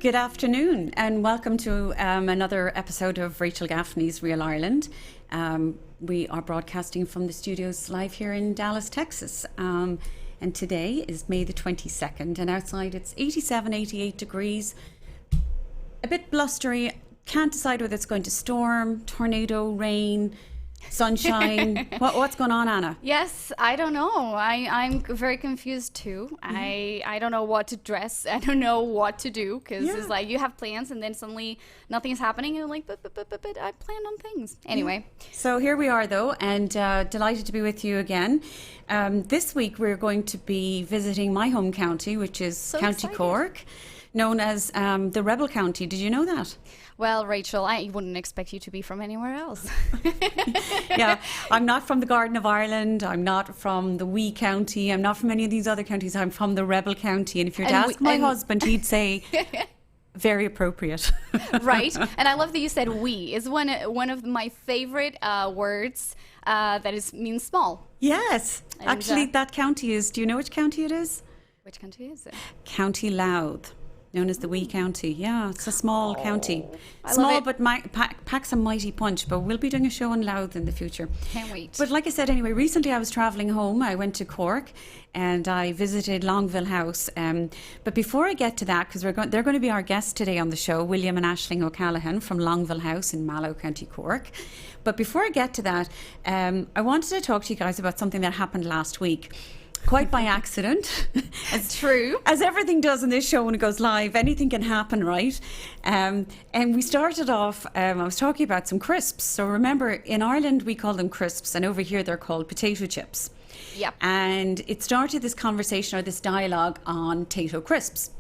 Good afternoon and welcome to another episode of Rachel Gaffney's Real Ireland. We are broadcasting from the studios live here in Dallas, Texas. And today is May the 22nd and outside it's 87, 88 degrees. A bit blustery. Can't decide whether it's going to storm, tornado, rain, sunshine. What's going on, Anna? Yes, I don't know. I'm very confused too. I don't know what to dress. I don't know what to do because it's like you have plans and then suddenly nothing's happening and you're like, but I planned on things. Anyway. So here we are though, and delighted to be with you again. This week we're going to be visiting my home county, which is County Cork, known as the Rebel County. Did you know that? Well, Rachel, I wouldn't expect you to be from anywhere else. Yeah, I'm not from the Garden of Ireland. I'm not from the Wee County. I'm not from any of these other counties. I'm from the Rebel County. And if you were to ask my husband, he'd say, very appropriate. Right. And I love that you said we. It's one of my favorite words that means small. Yes. And actually, that county is, do you know which county it is? Which county is it? County Louth. Known as the Wee County. Yeah, it's a small county. Small, but packs a mighty punch. But we'll be doing a show on Louth in the future. Can't wait. But like I said, anyway, recently I was travelling home. I went to Cork and I visited Longueville House. But before I get to that, because they're going to be our guests today on the show, William and Aisling O'Callaghan from Longueville House in Mallow, County Cork. But before I get to that, I wanted to talk to you guys about something that happened last week. Quite by accident. It's true. As everything does in this show when it goes live, anything can happen, right? And we started off, I was talking about some crisps. So remember, in Ireland, we call them crisps, and over here they're called potato chips. Yep. And it started this conversation or this dialogue on Tato crisps.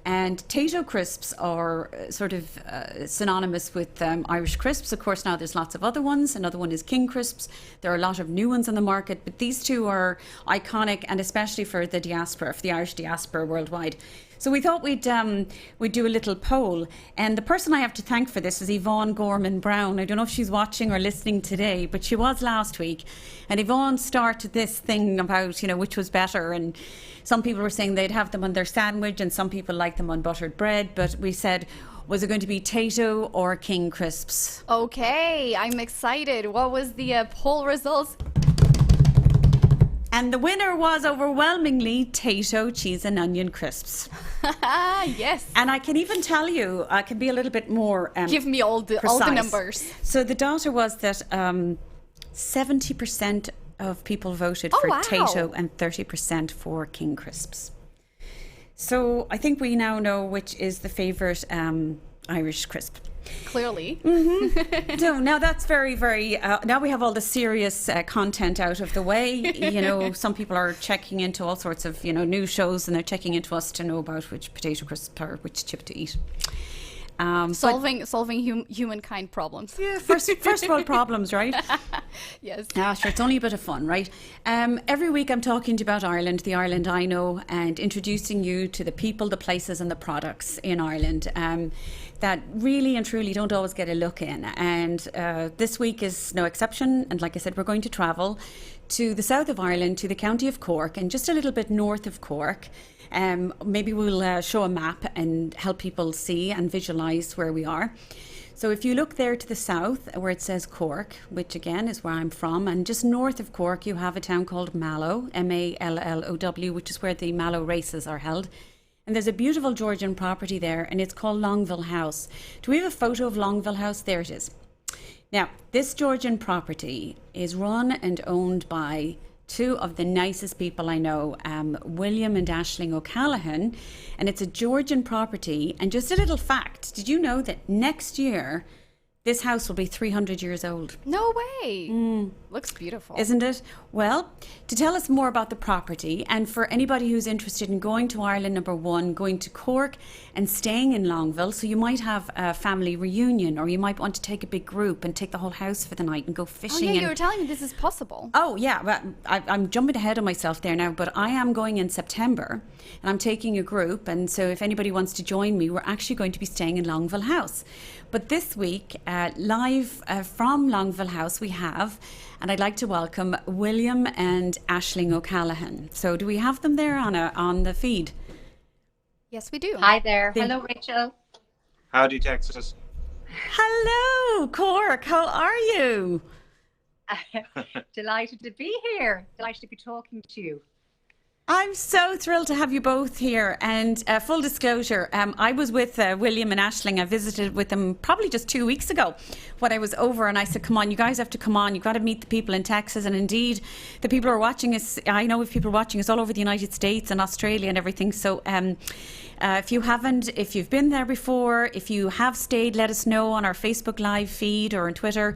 And Tato crisps are sort of synonymous with Irish crisps. Of course, now there's lots of other ones. Another one is King crisps. There are a lot of new ones on the market, but these two are iconic, and especially for the diaspora, for the Irish diaspora worldwide. So we thought we'd do a little poll, and the person I have to thank for this is Yvonne Gorman Brown. I don't know if she's watching or listening today, but she was last week, and Yvonne started this thing about which was better, and some people were saying they'd have them on their sandwich, and some people like them on buttered bread. But we said, was it going to be Tato or King crisps? Okay, I'm excited. What was the poll results? And the winner was overwhelmingly Tato cheese and onion crisps. Yes. And I can even tell you, I can be a little bit more give me all the numbers. So the data was that 70% of people voted for Tato and 30% for King crisps. So I think we now know which is the favourite Irish crisp. Clearly. Mm-hmm. So now that's very, very, now we have all the serious content out of the way. Some people are checking into all sorts of, news shows, and they're checking into us to know about which potato crisp or which chip to eat. Solving humankind problems. Yeah, first world problems, right? Yes. Sure, it's only a bit of fun, right? Every week I'm talking to you about Ireland, the Ireland I know, and introducing you to the people, the places and the products in Ireland that really and truly don't always get a look in. And this week is no exception. And like I said, we're going to travel to the south of Ireland, to the county of Cork, and just a little bit north of Cork. Maybe we'll show a map and help people see and visualise where we are. So if you look there to the south where it says Cork, which again is where I'm from, and just north of Cork you have a town called Mallow, Mallow, which is where the Mallow races are held. And there's a beautiful Georgian property there, and it's called Longueville House. Do we have a photo of Longueville House? There it is. Now, this Georgian property is run and owned by two of the nicest people I know, William and Aisling O'Callaghan, and it's a Georgian property. And just a little fact, did you know that next year this house will be 300 years old? No way. Looks beautiful. Isn't it? Well, to tell us more about the property, and for anybody who's interested in going to Ireland, number one, going to Cork and staying in Longueville, so you might have a family reunion, or you might want to take a big group and take the whole house for the night and go fishing. Oh yeah, you were telling me this is possible. Oh yeah, well, I'm jumping ahead of myself there now, but I am going in September, and I'm taking a group, and so if anybody wants to join me, we're actually going to be staying in Longueville House. But this week, live from Longueville House, we have, and I'd like to welcome William and Aisling O'Callaghan. So do we have them there on the feed? Yes, we do. Hi there. Hello, Rachel. Howdy, Texas. Hello, Cork. How are you? Delighted to be here. Delighted to be talking to you. I'm so thrilled to have you both here. And full disclosure, I was with William and Aisling. I visited with them probably just 2 weeks ago when I was over, and I said, come on, you guys have to come on. You've got to meet the people in Texas. And indeed, the people who are watching us, I know if people are watching us all over the United States and Australia and everything. So if you haven't, if you've been there before, if you have stayed, let us know on our Facebook Live feed or on Twitter.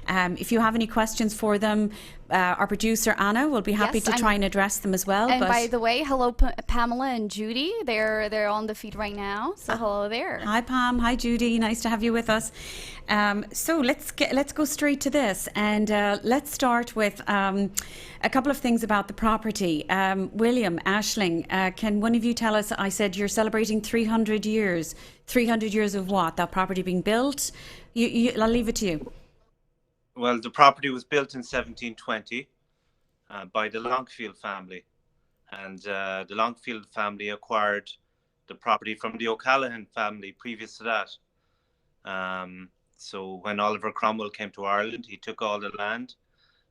If you have any questions for them, our producer Anna will be happy to try and address them as well. And by the way, hello Pamela and Judy. They're on the feed right now. So hello there. Hi Pam. Hi Judy. Nice to have you with us. So let's go straight to this, and let's start with a couple of things about the property. William, Aisling, can one of you tell us? I said you're celebrating 300 years. 300 years of what? That property being built? I'll leave it to you. Well, the property was built in 1720 by the Longueville family. And the Longueville family acquired the property from the O'Callaghan family previous to that. So when Oliver Cromwell came to Ireland, he took all the land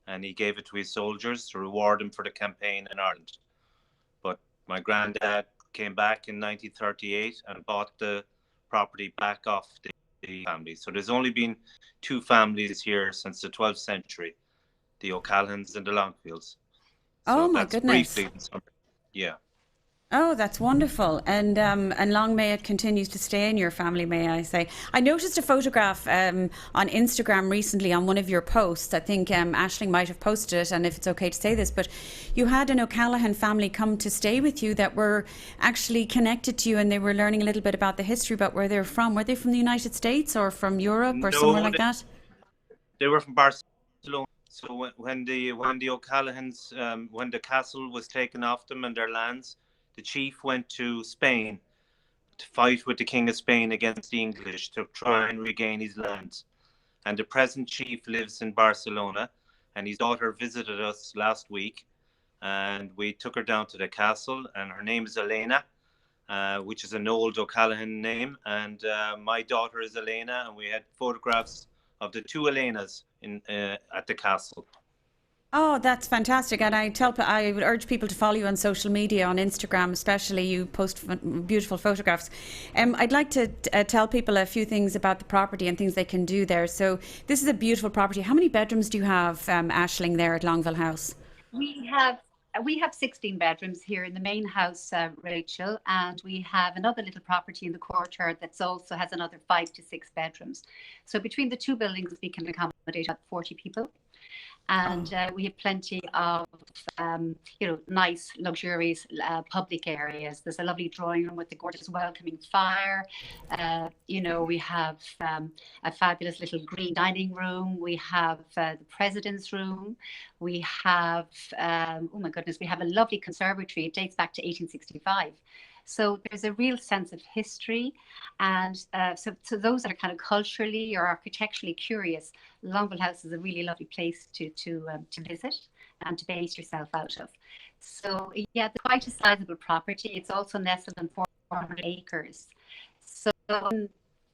and he gave it to his soldiers to reward them for the campaign in Ireland. But my granddad came back in 1938 and bought the property back off the family. So there's only been two families here since the 12th century, the O'Callaghans and the Longuevilles. Oh my goodness. Briefly, yeah. Oh, that's wonderful. And long may it continues to stay in your family, may I say. I noticed a photograph on Instagram recently on one of your posts. I think Aisling might have posted it, and if it's okay to say this, but you had an O'Callaghan family come to stay with you that were actually connected to you, and they were learning a little bit about the history about where they're from. Were they from the United States or from Europe or somewhere like that? They were from Barcelona. So when the O'Callaghans, when the castle was taken off them and their lands, the chief went to Spain to fight with the King of Spain against the English to try and regain his lands. And the present chief lives in Barcelona, and his daughter visited us last week, and we took her down to the castle, and her name is Elena, which is an old O'Callaghan name, and my daughter is Elena, and we had photographs of the two Elenas at the castle. Oh, that's fantastic. And I would urge people to follow you on social media, on Instagram especially. You post beautiful photographs. I'd like to tell people a few things about the property and things they can do there. So this is a beautiful property. How many bedrooms do you have, Aisling, there at Longueville House? We have 16 bedrooms here in the main house, Rachel, and we have another little property in the courtyard that also has another 5 to 6 bedrooms. So between the two buildings, we can accommodate up 40 people. And we have plenty of, nice, luxurious public areas. There's a lovely drawing room with the gorgeous welcoming fire. We have a fabulous little green dining room. We have the president's room. We have, we have a lovely conservatory. It dates back to 1865. So there's a real sense of history, and so those that are kind of culturally or architecturally curious, Longueville House is a really lovely place to visit and to base yourself out of. So yeah, it's quite a sizable property. It's also nestled on 400 acres. So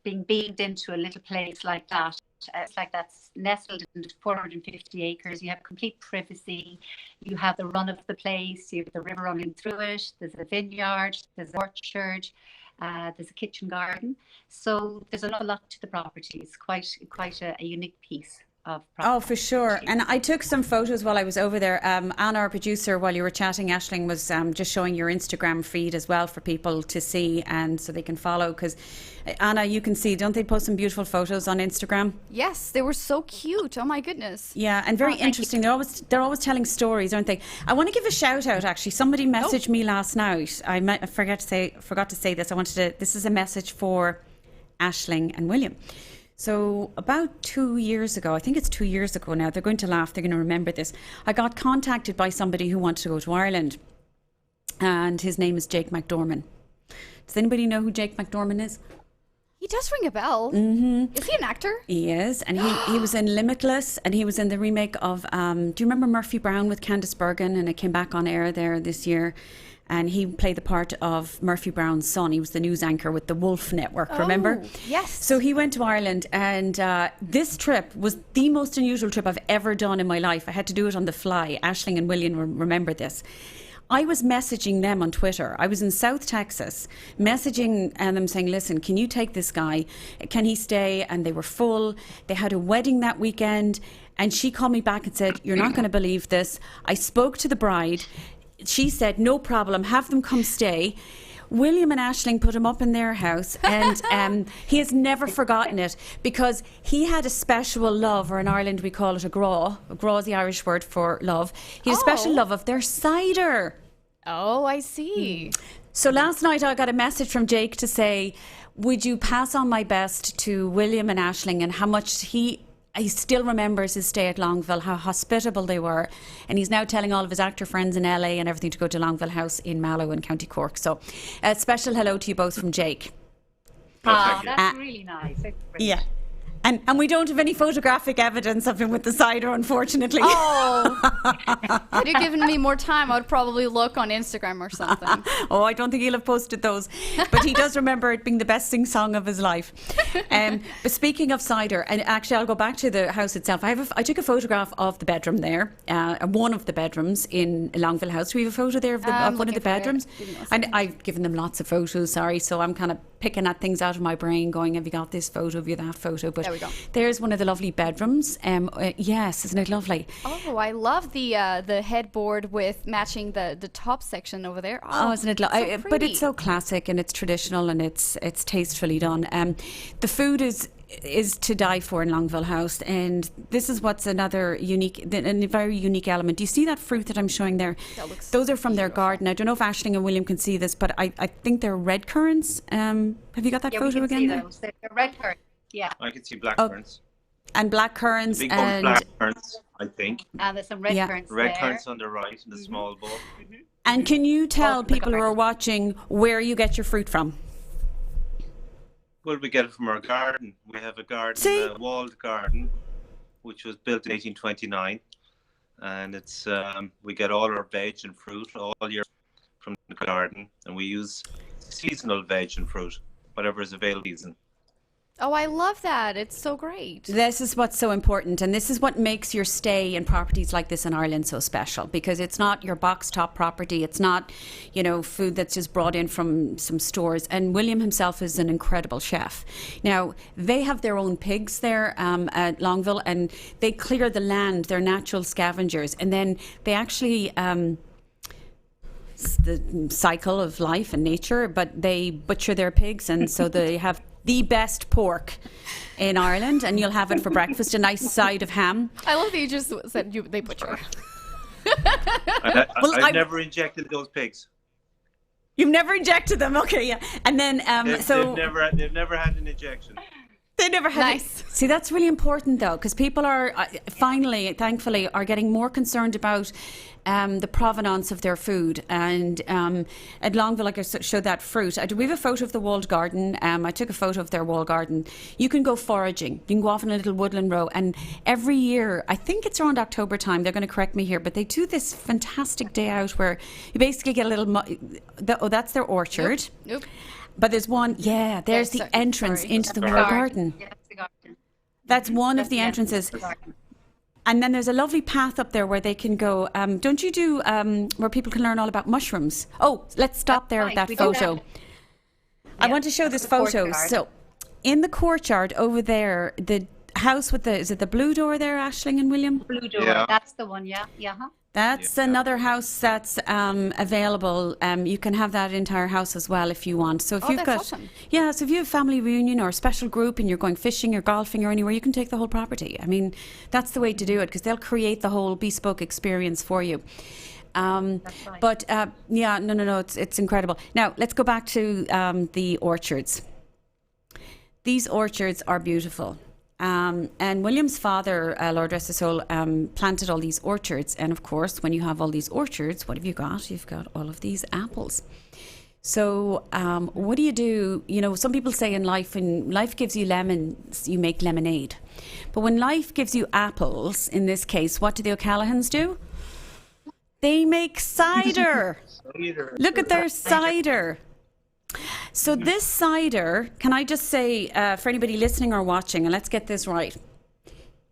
being beamed into a little place like that. It's like that's nestled in 450 acres. You have complete privacy. You have the run of the place. You have the river running through it. There's a vineyard. There's an orchard. There's a kitchen garden. So there's an awful lot to the property. It's quite a unique piece of property. Oh, for sure. And I took some photos while I was over there. Anna, our producer, while you were chatting, Aisling, was just showing your Instagram feed as well for people to see and so they can follow. Because, Anna, you can see, don't they post some beautiful photos on Instagram? Yes, they were so cute. Oh, my goodness. Yeah, and very interesting. They're always telling stories, aren't they? I want to give a shout out, actually. Somebody messaged me last night. I forgot to say this. This is a message for Aisling and William. So about 2 years ago, I think it's 2 years ago now, they're going to laugh, they're going to remember this. I got contacted by somebody who wanted to go to Ireland, and his name is Jake McDorman. Does anybody know who Jake McDorman is? He does ring a bell. Mm-hmm. Is he an actor? He is, and he was in Limitless, and he was in the remake of, do you remember Murphy Brown with Candice Bergen? And it came back on air there this year. And he played the part of Murphy Brown's son. He was the news anchor with the Wolf Network, remember? Yes. So he went to Ireland, and this trip was the most unusual trip I've ever done in my life. I had to do it on the fly. Aisling and William remember this. I was messaging them on Twitter. I was in South Texas, messaging them saying, listen, can you take this guy? Can he stay? And they were full. They had a wedding that weekend. And she called me back and said, you're not going to believe this. I spoke to the bride. She said, no problem, have them come stay. William and Aisling put him up in their house, and he has never forgotten it because he had a special love, or in Ireland we call it a graw. A graw is the Irish word for love. He had a special love of their cider. Oh, I see. So last night I got a message from Jake to say, would you pass on my best to William and Aisling and how much he still remembers his stay at Longueville, how hospitable they were. And he's now telling all of his actor friends in LA and everything to go to Longueville House in Mallow in County Cork. So a special hello to you both from Jake. Oh, that's really nice. Yeah. And we don't have any photographic evidence of him with the cider, unfortunately. Oh, had you given me more time, I would probably look on Instagram or something. Oh, I don't think he'll have posted those. But he does remember it being the best sing-song of his life. But speaking of cider, and actually I'll go back to the house itself. I took a photograph of the bedroom there, one of the bedrooms in Longueville House. Do we have a photo there of one of the bedrooms? And I've given them lots of photos, sorry, so I'm kind of picking at things out of my brain going, have you got this photo, have you that photo? But there we go. There's one of the lovely bedrooms. Yes, isn't it lovely? Oh, I love the headboard with matching the top section over there. Oh, isn't it lovely? So but it's so classic and it's traditional and it's tastefully done. The food is to die for in Longueville House, and this is what's another a very unique element. Do you see that fruit that I'm showing there? Those are from their garden. I don't know if Aisling and William can see this, but I think they're red currants. Have you got that photo again? They're red currants. Yeah, I can see black currants. And black currants big and black currants, I think. And there's some red currants. Red currants on the right in the small bowl. Mm-hmm. And can you tell people who are watching where you get your fruit from? Well, we get it from our garden. We have a garden, a walled garden, which was built in 1829, and it's we get all our veg and fruit all year from the garden, and we use seasonal veg and fruit, whatever is available in season. Oh, I love that. It's so great. This is what's so important, and this is what makes your stay in properties like this in Ireland so special, because it's not your box top property. It's not, food that's just brought in from some stores. And William himself is an incredible chef. Now, they have their own pigs there at Longueville, and they clear the land. They're natural scavengers, and then they actually the cycle of life and nature, but they butcher their pigs, and so they have the best pork in Ireland, and you'll have it for breakfast, a nice side of ham. I love that you just said they butcher. I've never injected those pigs. You've never injected them, okay? Yeah, and then they've never had an injection. They never had. Nice. See, that's really important though, because people are thankfully, are getting more concerned about the provenance of their food. And at Longueville, like I showed that fruit. We have a photo of the walled garden. I took a photo of their walled garden. You can go foraging. You can go off in a little woodland row. And every year, I think it's around October time, they're going to correct me here, but they do this fantastic day out where you basically get a little... that's their orchard. Nope. But there's one, yeah, there's the entrance into the walled garden. Yes, the garden. That's one of the entrances. The garden. And then there's a lovely path up there where they can go. Don't you do where people can learn all about mushrooms? Oh, let's stop there at Right, that we do photo. that. I want to show this the photo. courtyard. So, in the courtyard over there, the house with is it the blue door there, Aisling and William? Blue door. Yeah. That's the one. Yeah. Yeah. That's another house that's available. You can have that entire house as well if you want. So if you've that's got, awesome. yeah, so if you have a family reunion or a special group and you're going fishing or golfing or anywhere, you can take the whole property. I mean, that's the way to do it because they'll create the whole bespoke experience for you. That's right. But yeah, no, it's incredible. Now let's go back to the orchards. These orchards are beautiful. And William's father, Lord rest his soul, planted all these orchards. And of course, when you have all these orchards, what have you got? You've got all of these apples. So what do? You know, some people say in life, when life gives you lemons, you make lemonade. But when life gives you apples, in this case, what do the O'Callaghan's do? They make cider. Look at their cider. So this cider, can I just say for anybody listening or watching, and let's get this right.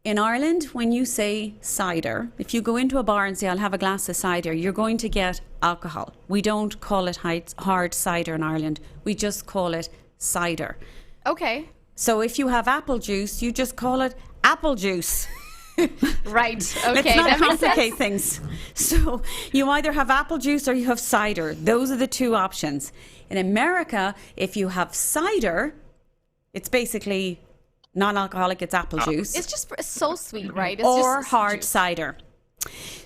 In Ireland, when you say cider, if you go into a bar and say, I'll have a glass of cider, you're going to get alcohol. We don't call it hard cider in Ireland. We just call it cider. Okay. So if you have apple juice, you just call it apple juice. Right. Okay. Let's not that makes complicate sense. things. So you either have apple juice or you have cider. Those are the two options. In America, if you have cider, it's basically non-alcoholic, it's apple juice. It's just so sweet, right? It's Or just hard juice. cider.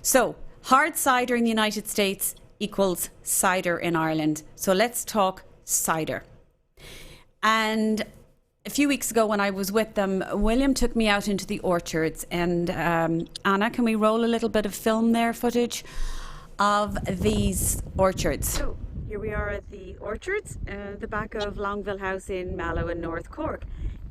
So hard cider in the United States equals cider in Ireland. So let's talk cider. And a few weeks ago when I was with them, William took me out into the orchards. And Anna, can we roll a little bit of film there, footage of these orchards? So here we are at the orchards, the back of Longueville House in Mallow in North Cork.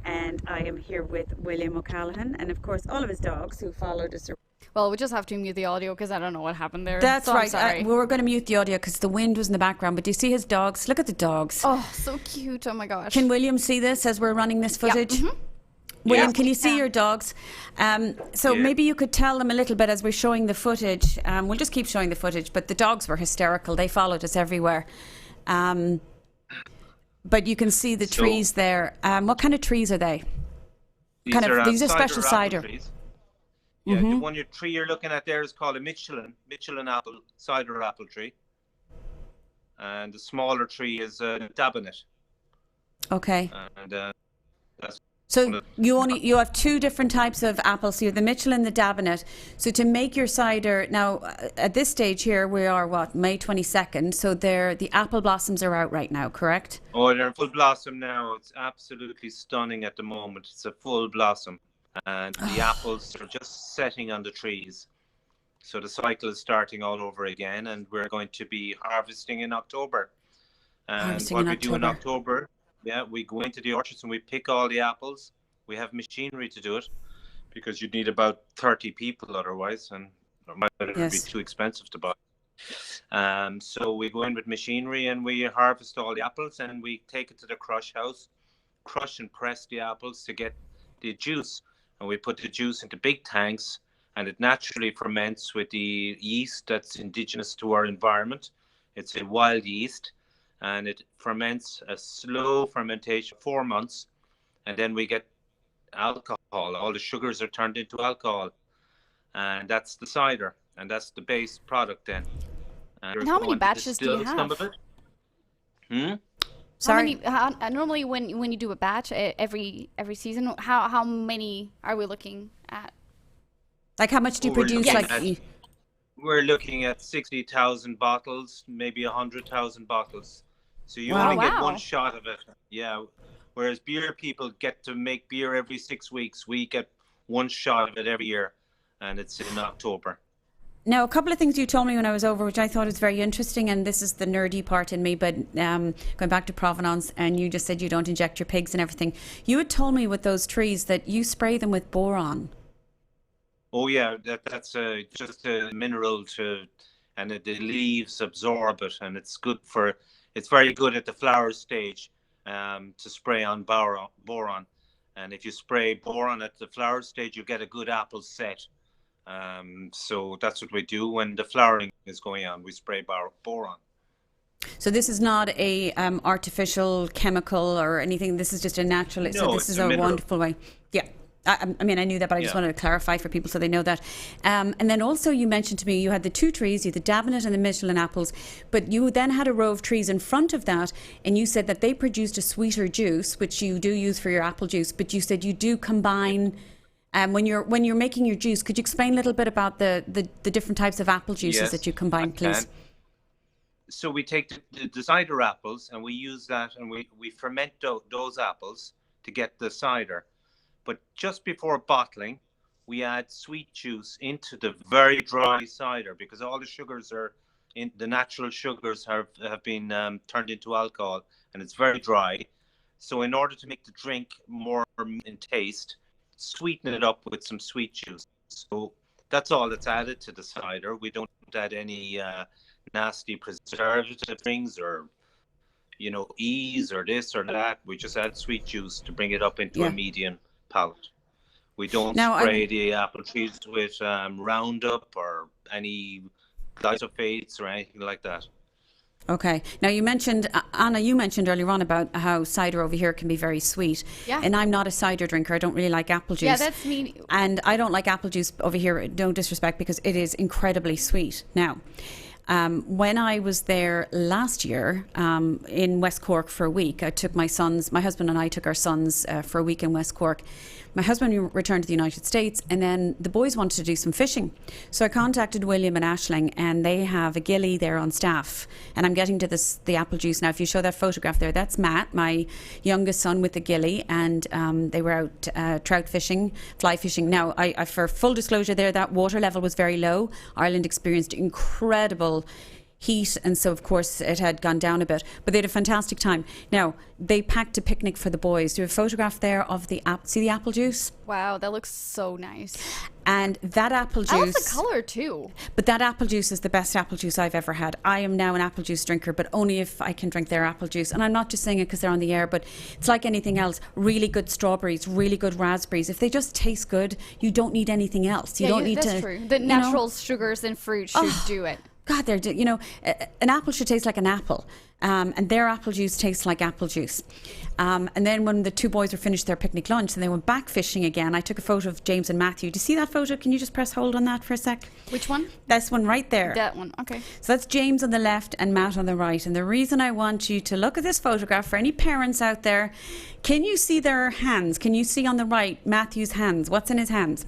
And I am here with William O'Callaghan and, of course, all of his dogs who followed us around. Well, we just have to mute the audio because I don't know what happened there. That's So I'm right. sorry. We were going to mute the audio because the wind was in the background. But do you see his dogs? Look at the dogs. Oh, so cute. Oh my gosh. Can William see this as we're running this footage? mhm. William, Yeah. can you see your dogs? So Yeah. maybe you could tell them a little bit as we're showing the footage. We'll just keep showing the footage. But the dogs were hysterical. They followed us everywhere. But you can see the trees there. What kind of trees are they? These These are special apple cider. trees. Yeah, the one tree you're looking at there is called a Michelin apple, cider apple tree. And the smaller tree is a Dabinet. Okay. And that's So you have two different types of apples. So you have the Michelin, the Dabinet. So to make your cider now, at this stage here, we are May 22nd. So the apple blossoms are out right now, correct? Oh, they're in full blossom now. It's absolutely stunning at the moment. It's a full blossom. And the apples are just setting on the trees. So the cycle is starting all over again, and we're going to be harvesting in October. And Harvesting what in we do in October. October, we go into the orchards and we pick all the apples. We have machinery to do it because you'd need about 30 people otherwise, and it might be Yes. too expensive to buy. So we go in with machinery and we harvest all the apples and we take it to the crush house, crush and press the apples to get the juice. And we put the juice into big tanks and it naturally ferments with the yeast that's indigenous to our environment. It's a wild yeast and it ferments a slow fermentation, 4 months. And then we get alcohol. All the sugars are turned into alcohol. And that's the cider. And that's the base product then. And how many batches do you have? Sorry. Normally when you do a batch every season, how many are we looking at? Like how much do you produce? We're looking at 60,000 bottles, maybe 100,000 bottles. So you Wow. only get Wow. one shot of it. Yeah. Whereas beer people get to make beer every 6 weeks. We get one shot of it every year. And it's in October. Now, a couple of things you told me when I was over, which I thought was very interesting, and this is the nerdy part in me, but going back to provenance, and you just said you don't inject your pigs and everything. You had told me with those trees that you spray them with boron. Oh yeah, that's just a mineral and the leaves absorb it, and it's good for It's very good at the flower stage to spray on boron. And if you spray boron at the flower stage, you get a good apple set. So that's what we do when the flowering is going on. We spray boron. So this is not a artificial chemical or anything. This is just a natural. No, so this is a mineral. wonderful way. Yeah. I mean, I knew that, but I just wanted to clarify for people so they know that. And then also you mentioned to me you had the two trees, you had the Davenant and the Michelin apples, but you then had a row of trees in front of that, and you said that they produced a sweeter juice, which you do use for your apple juice, but you said you do combine... when you're making your juice, could you explain a little bit about the different types of apple juices that you combine, please? So we take the cider apples and we use that, and we ferment those apples to get the cider. But just before bottling, we add sweet juice into the very dry cider, because all the sugars the natural sugars have been turned into alcohol, and it's very dry. So in order to make the drink more in taste, sweeten it up with some sweet juice. So that's all that's added to the cider. We don't add any nasty preservative things or ease or this or that. We just add sweet juice to bring it up into a medium palate. We don't spray the apple trees with Roundup or any glyphosates or anything like that. Okay. Now you mentioned, Anna, earlier on about how cider over here can be very sweet. Yeah. And I'm not a cider drinker. I don't really like apple juice. Yeah, that's me. And I don't like apple juice over here, no disrespect, because it is incredibly sweet. Now, when I was there last year in West Cork for a week, I took my husband and I took our sons for a week in West Cork. My husband returned to the United States, and then the boys wanted to do some fishing. So I contacted William and Aisling, and they have a gilly there on staff. And I'm getting to the apple juice now. If you show that photograph there, that's Matt, my youngest son, with the gilly, and they were out trout fishing, fly fishing. Now, I for full disclosure there, that water level was very low. Ireland experienced incredible heat, and so of course it had gone down a bit, but they had a fantastic time. Now they packed a picnic for the boys. Do you have a photograph there of the apple juice? Wow, that looks so nice. And that apple juice, I love the color too. But that apple juice is the best apple juice I've ever had. I am now an apple juice drinker, but only if I can drink their apple juice. And I'm not just saying it because they're on the air, but it's like anything else. Really good strawberries, really good raspberries. If they just taste good, you don't need anything else. You don't need that's to. True. The natural sugars and fruit should do it. God, an apple should taste like an apple, and their apple juice tastes like apple juice. And then when the two boys were finished their picnic lunch and they went back fishing again, I took a photo of James and Matthew. Do you see that photo? Can you just press hold on that for a sec? Which one? This one right there. That one, okay. So that's James on the left and Matt on the right. And the reason I want you to look at this photograph, for any parents out there, can you see their hands? Can you see on the right Matthew's hands? What's in his hands?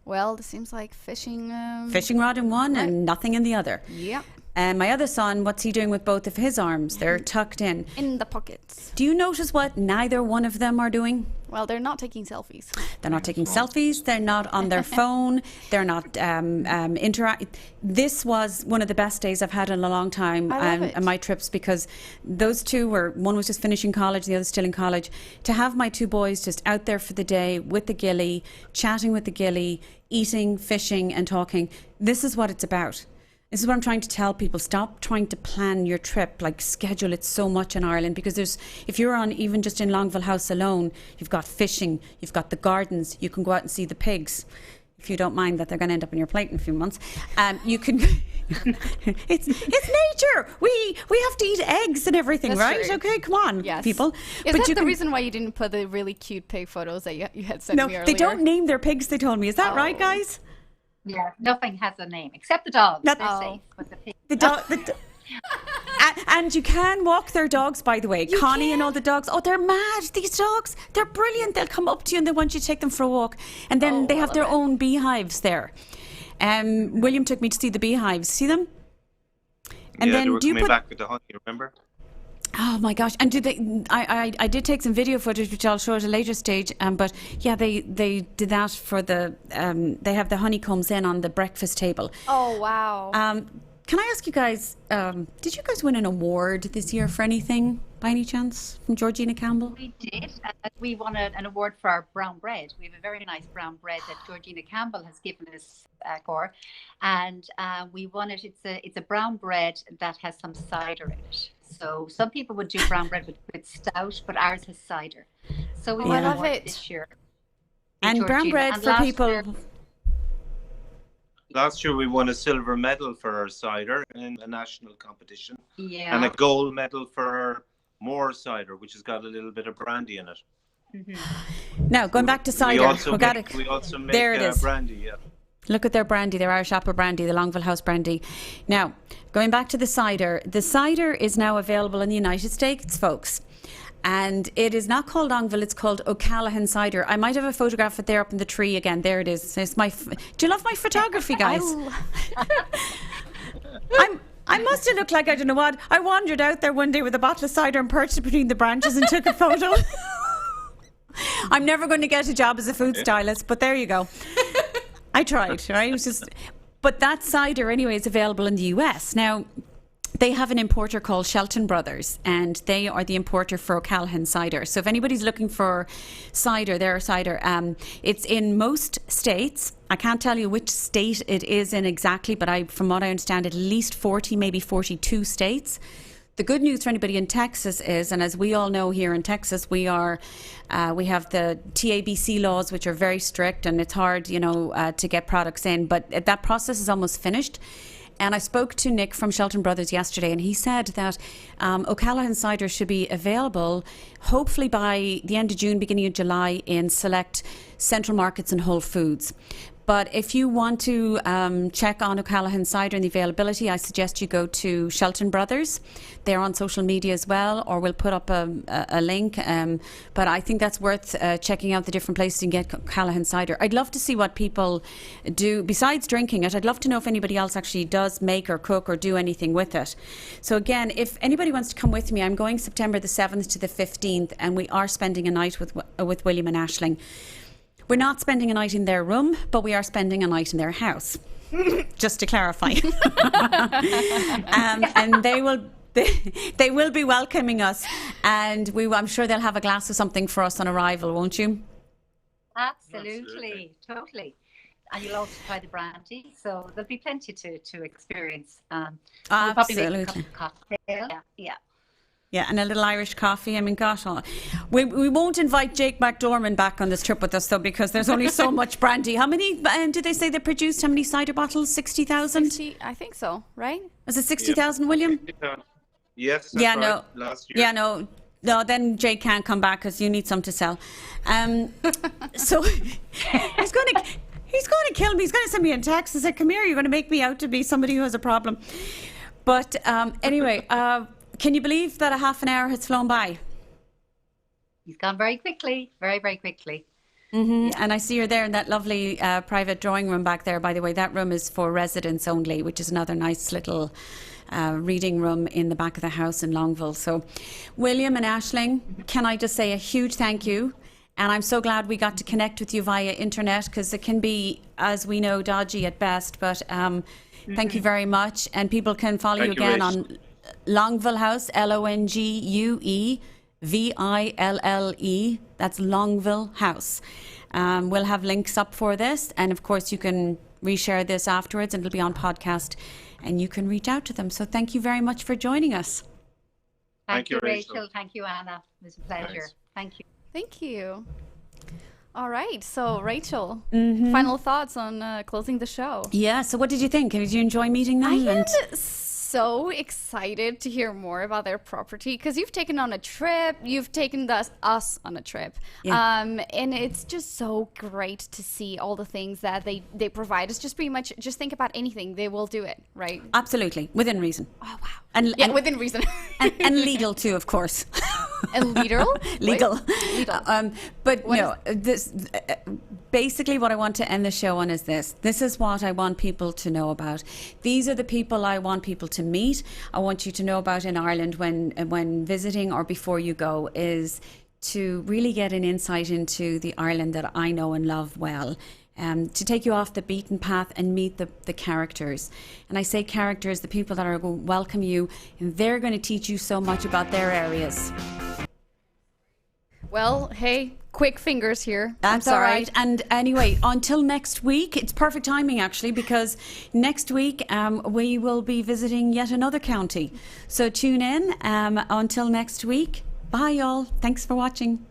Well, this seems like fishing. Fishing rod in one and nothing in the other. Yep. And my other son, what's he doing with both of his arms? They're tucked in. In the pockets. Do you notice what neither one of them are doing? Well, they're not taking selfies. They're not taking selfies. They're not on their phone. They're not This was one of the best days I've had in a long time on my trips, because those two one was just finishing college, the other's still in college. To have my two boys just out there for the day with the gilly, chatting with the gilly, eating, fishing and talking. This is what it's about. This is what I'm trying to tell people. Stop trying to plan your trip, schedule it so much in Ireland, because if you're on, even just in Longueville House alone, you've got fishing, you've got the gardens, you can go out and see the pigs. If you don't mind that they're going to end up on your plate in a few months, you can. It's nature. We have to eat eggs and everything, that's right? True. Okay, come on, people. Is that the reason why you didn't put the really cute pig photos that you had sent me earlier? No, they don't name their pigs. They told me. Is that right, guys? Yeah, nothing has a name except the dogs. They're safe, but the pigs. And you can walk their dogs, by the way. Connie and all the dogs. Oh, they're mad. These dogs, they're brilliant. They'll come up to you and they want you to take them for a walk. And then they have their own beehives there. William took me to see the beehives. See them? And then they were coming back with the honey, remember? Oh my gosh! And I did take some video footage, which I'll show at a later stage. But yeah, they did that for the. They have the honeycombs in on the breakfast table. Oh wow! can I ask you guys, did you guys win an award this year for anything by any chance from Georgina Campbell? We did. We won an award for our brown bread. We have a very nice brown bread that Georgina Campbell has given us, Cor, and we won it. It's a brown bread that has some cider in it. So some people would do brown bread with stout, but ours has cider. So we won I love an award it. this year. And brown Georgina. bread And for last people. year- Last year we won a silver medal for our cider in a national competition, Yeah. and a gold medal for our more cider, which has got a little bit of brandy in it. Now, going back to cider, We also we got make, it. we also make There it is. brandy. Yeah. Look at their brandy, their Irish apple brandy, the Longueville House brandy. Now, going back to the cider is now available in the United States, folks. And it is not called Longueville, it's called O'Callaghan cider. I might have a photograph of it there up in the tree again. There it is. It's do you love my photography, guys? I must have looked like, I don't know what. I wandered out there one day with a bottle of cider and perched it between the branches and took a photo. I'm never going to get a job as a food stylist, but there you go. I tried, right? It was just, but that cider anyway is available in the US. Now, they have an importer called Shelton Brothers, and they are the importer for O'Callaghan cider. So if anybody's looking for cider, their cider, it's in most states. I can't tell you which state it is in exactly, but from what I understand, at least 40, maybe 42 states. The good news for anybody in Texas is, and as we all know here in Texas, we have the TABC laws, which are very strict, and it's hard, to get products in. But that process is almost finished. And I spoke to Nick from Shelton Brothers yesterday, and he said that O'Callaghan cider should be available hopefully by the end of June, beginning of July in select central markets and Whole Foods. But if you want to check on O'Callaghan cider and the availability, I suggest you go to Shelton Brothers. They're on social media as well, or we'll put up a link. But I think that's worth checking out the different places you can get O'Callaghan cider. I'd love to see what people do besides drinking it. I'd love to know if anybody else actually does make or cook or do anything with it. So again, if anybody wants to come with me, I'm going September the 7th to the 15th, and we are spending a night with William and Aisling. We're not spending a night in their room, but we are spending a night in their house, just to clarify. And they will be welcoming us, and I'm sure they'll have a glass of something for us on arrival, won't you? Absolutely. Totally. And you'll also try the brandy, so there'll be plenty to experience. We'll probably make a cup Absolutely. of cocktail. Yeah. Yeah, and a little Irish coffee. I mean, gosh, we won't invite Jake McDormand back on this trip with us, though, because there's only so much brandy. How many did they say they produced? How many cider bottles? 60,000? I think so, right? Was it 60,000, William? Yes. That's Yeah, right. no. Last year. Yeah, no, then Jake can't come back because you need some to sell. So he's going to kill me. He's going to send me a text and say, "Come here, you're going to make me out to be somebody who has a problem." But anyway, can you believe that a half an hour has flown by? He's gone very quickly, very, very quickly. Mm-hmm. And I see you're there in that lovely private drawing room back there. By the way, that room is for residents only, which is another nice little reading room in the back of the house in Longueville. So, William and Aisling, can I just say a huge thank you? And I'm so glad we got to connect with you via internet, because it can be, as we know, dodgy at best. But thank you very much. And people can follow you again on Longueville House, Longueville. That's Longueville House. We'll have links up for this, and of course you can reshare this afterwards, and it'll be on podcast, and you can reach out to them. So thank you very much for joining us. Thank you, Rachel. Thank you, Anna. It was a pleasure. Thanks. Thank you. Thank you. All right. So, Rachel, final thoughts on closing the show? Yeah. So what did you think? Did you enjoy meeting them? I am so excited to hear more about their property, because you've taken on a trip, you've taken us on a trip, and it's just so great to see all the things that they provide. It's just pretty much, just think about anything, they will do it, right? Absolutely, within reason. Oh wow. And Within reason. and legal too, of course. And legal. Legal. But What no, this basically what I want to end the show on is this. This is what I want people to know about. These are the people I want people to meet. I want you to know about in Ireland when visiting or before you go, is to really get an insight into the Ireland that I know and love well. to take you off the beaten path and meet the characters. And I say characters, the people that are going to welcome you, and they're going to teach you so much about their areas. Well, hey, quick fingers here. That's all right. And anyway, until next week, it's perfect timing actually, because next week we will be visiting yet another county. So tune in until next week. Bye, y'all. Thanks for watching.